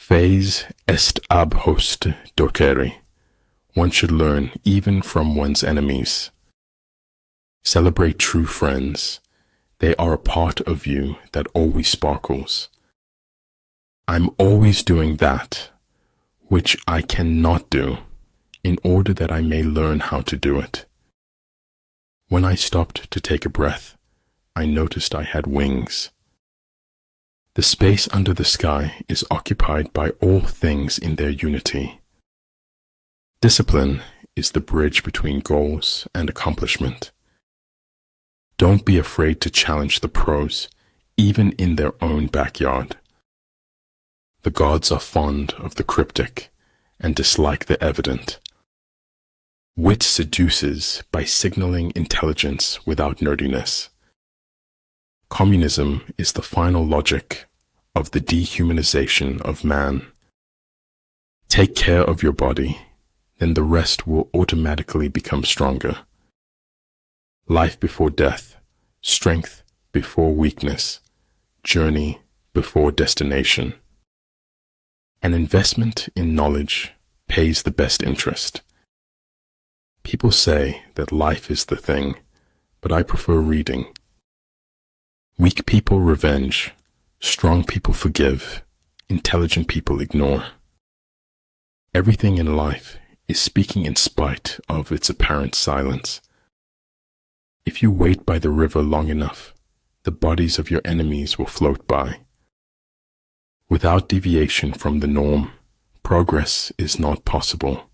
Phase est ab host docere. One should learn even from one's enemies. Celebrate true friends. They are a part of you that always sparkles. I'm always doing that which I cannot do in order that I may learn how to do it. When I stopped to take a breath, I noticed I had wings. The space under the sky is occupied by all things in their unity. Discipline is the bridge between goals and accomplishment. Don't be afraid to challenge the pros, even in their own backyard. The gods are fond of the cryptic and dislike the evident. Wit seduces by signaling intelligence without nerdiness. Communism is the final logic of the dehumanization of man. Take care of your body, then the rest will automatically become stronger. Life before death, strength before weakness, journey before destination. An investment in knowledge pays the best interest. People say that life is the thing, but I prefer reading. Weak people revenge, strong people forgive, intelligent people ignore. Everything in life is speaking in spite of its apparent silence. If you wait by the river long enough, the bodies of your enemies will float by. Without deviation from the norm, progress is not possible.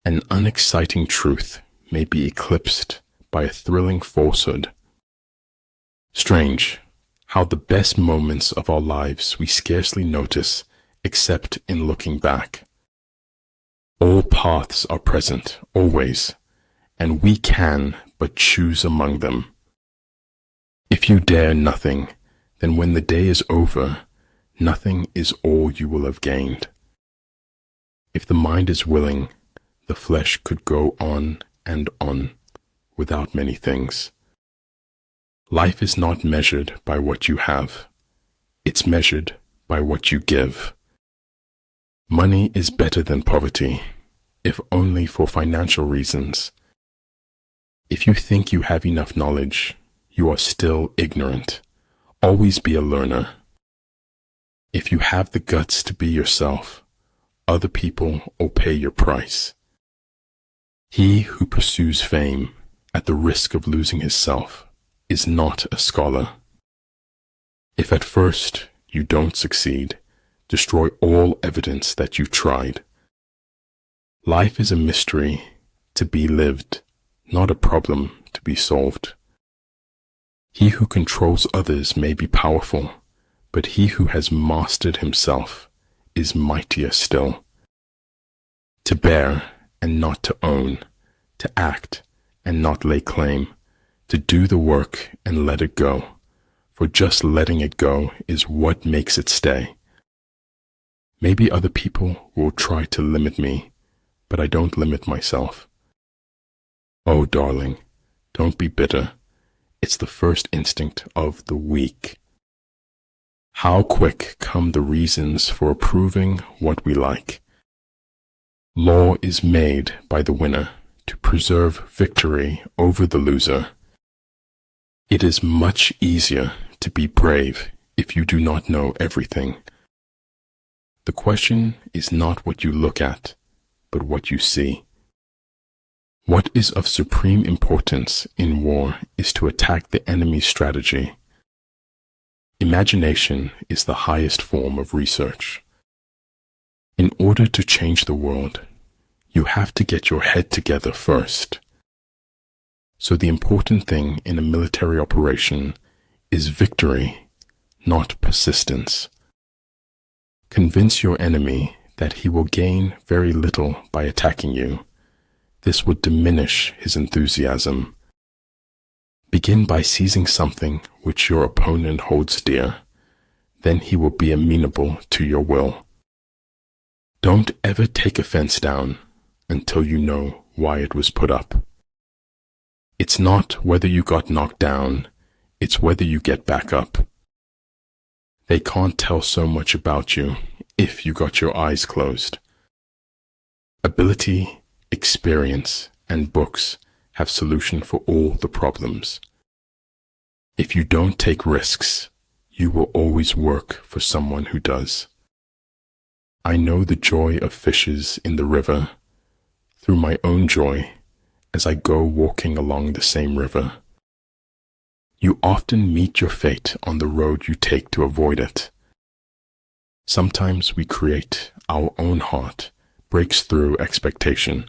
An unexciting truth may be eclipsed by a thrilling falsehood. Strange how the best moments of our lives we scarcely notice except in looking back. All paths are present, always, and we can but choose among them. If you dare nothing, then when the day is over, nothing is all you will have gained. If the mind is willing, the flesh could go on and on without many things. Life is not measured by what you have. It's measured by what you give. Money is better than poverty, if only for financial reasons. If you think you have enough knowledge, you are still ignorant. Always be a learner. If you have the guts to be yourself, other people will pay your price. He who pursues fame at the risk of losing his self is not a scholar. If at first you don't succeed, destroy all evidence that you tried. Life is a mystery to be lived, not a problem to be solved. He who controls others may be powerful, but he who has mastered himself is mightier still. To bear and not to own, to act and not lay claim, to do the work and let it go, for just letting it go is what makes it stay. Maybe other people will try to limit me, but I don't limit myself. Oh, darling, don't be bitter. It's the first instinct of the weak. How quick come the reasons for approving what we like. Law is made by the winner to preserve victory over the loser. It is much easier to be brave if you do not know everything. The question is not what you look at, but what you see. What is of supreme importance in war is to attack the enemy's strategy. Imagination is the highest form of research. In order to change the world, you have to get your head together first. So the important thing in a military operation is victory, not persistence. Convince your enemy that he will gain very little by attacking you. This would diminish his enthusiasm. Begin by seizing something which your opponent holds dear. Then he will be amenable to your will. Don't ever take a fence down until you know why it was put up. It's not whether you got knocked down, it's whether you get back up. They can't tell so much about you if you got your eyes closed. Ability, experience, and books have solution for all the problems. If you don't take risks, you will always work for someone who does. I know the joy of fishes in the river through my own joy as I go walking along the same river. You often meet your fate on the road you take to avoid it. Sometimes we create our own heart breaks through expectation.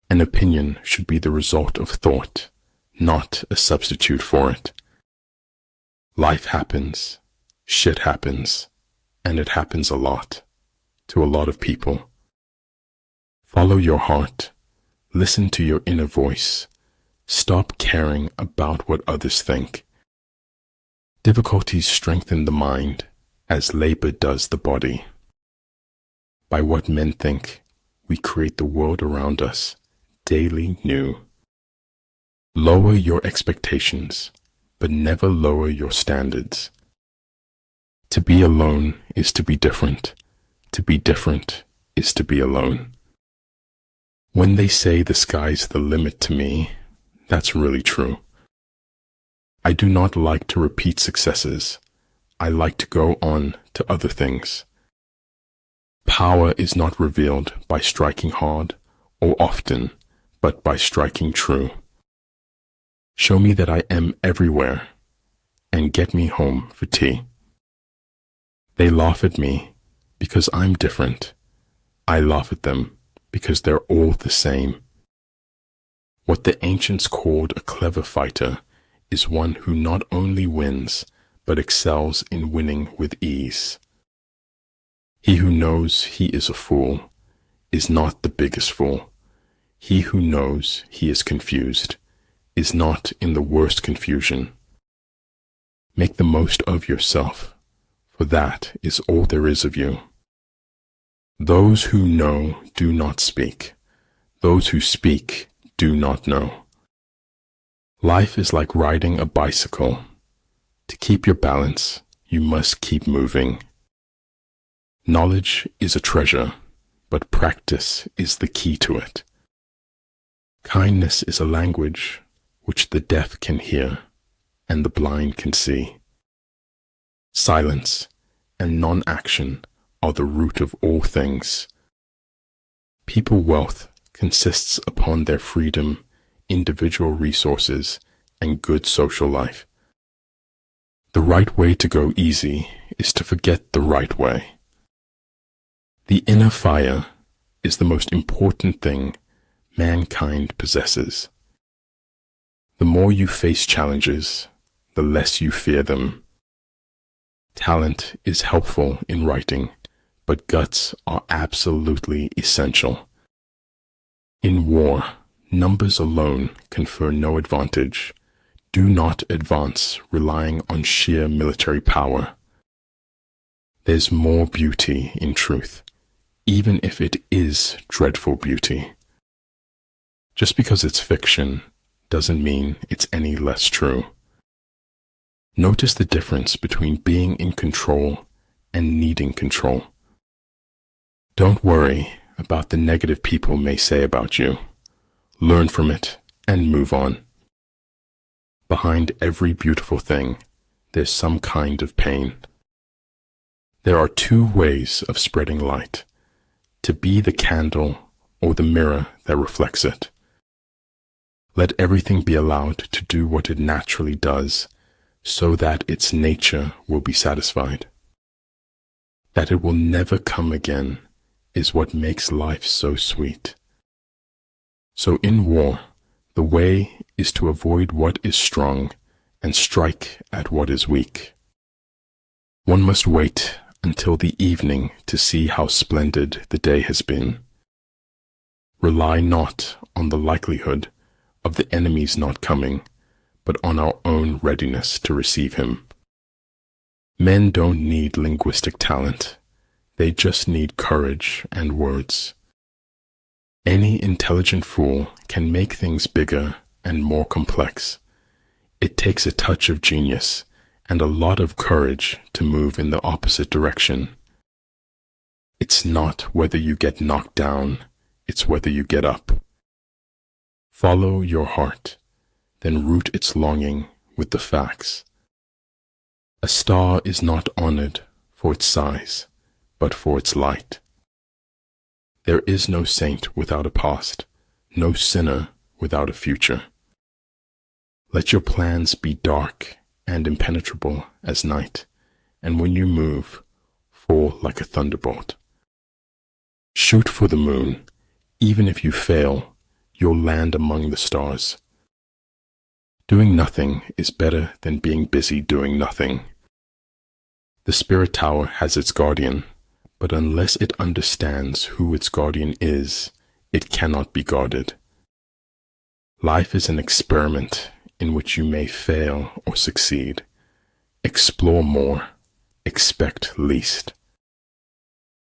An opinion should be the result of thought, not a substitute for it. Life happens, shit happens, and it happens a lot, to a lot of people. Follow your heart, listen to your inner voice, stop caring about what others think. Difficulties strengthen the mind as labor does the body. By what men think, we create the world around us, daily new. Lower your expectations, but never lower your standards. To be alone is to be different. To be different is to be alone. When they say the sky's the limit to me, that's really true. I do not like to repeat successes. I like to go on to other things. Power is not revealed by striking hard or often, but by striking true. Show me that I am everywhere, and get me home for tea. They laugh at me because I'm different. I laugh at them because they're all the same. What the ancients called a clever fighter is one who not only wins, but excels in winning with ease. He who knows he is a fool is not the biggest fool. He who knows he is confused is not in the worst confusion. Make the most of yourself, for that is all there is of you. Those who know do not speak. Those who speak do not know. Life is like riding a bicycle. To keep your balance, you must keep moving. Knowledge is a treasure, but practice is the key to it. Kindness is a language which the deaf can hear and the blind can see. Silence and non-action are the root of all things. People wealth consists upon their freedom, individual resources, and good social life. The right way to go easy is to forget the right way. The inner fire is the most important thing mankind possesses. The more you face challenges, the less you fear them. Talent is helpful in writing, but guts are absolutely essential. In war, numbers alone confer no advantage. Do not advance relying on sheer military power. There's more beauty in truth, even if it is dreadful beauty. Just because it's fiction doesn't mean it's any less true. Notice the difference between being in control and needing control. Don't worry about the negative people may say about you. Learn from it and move on. Behind every beautiful thing, there's some kind of pain. There are two ways of spreading light: to be the candle or the mirror that reflects it. Let everything be allowed to do what it naturally does, so that its nature will be satisfied. That it will never come again is what makes life so sweet. So in war, the way is to avoid what is strong and strike at what is weak. One must wait until the evening to see how splendid the day has been. Rely not on the likelihood of the enemy's not coming, but on our own readiness to receive him. Men don't need linguistic talent. They just need courage and words. Any intelligent fool can make things bigger and more complex. It takes a touch of genius and a lot of courage to move in the opposite direction. It's not whether you get knocked down, it's whether you get up. Follow your heart, then root its longing with the facts. A star is not honored for its size, but for its light. There is no saint without a past, no sinner without a future. Let your plans be dark and impenetrable as night, and when you move, fall like a thunderbolt. Shoot for the moon. Even if you fail, you'll land among the stars. Doing nothing is better than being busy doing nothing. The spirit tower has its guardian, but unless it understands who its guardian is, it cannot be guarded. Life is an experiment in which you may fail or succeed. Explore more, expect least.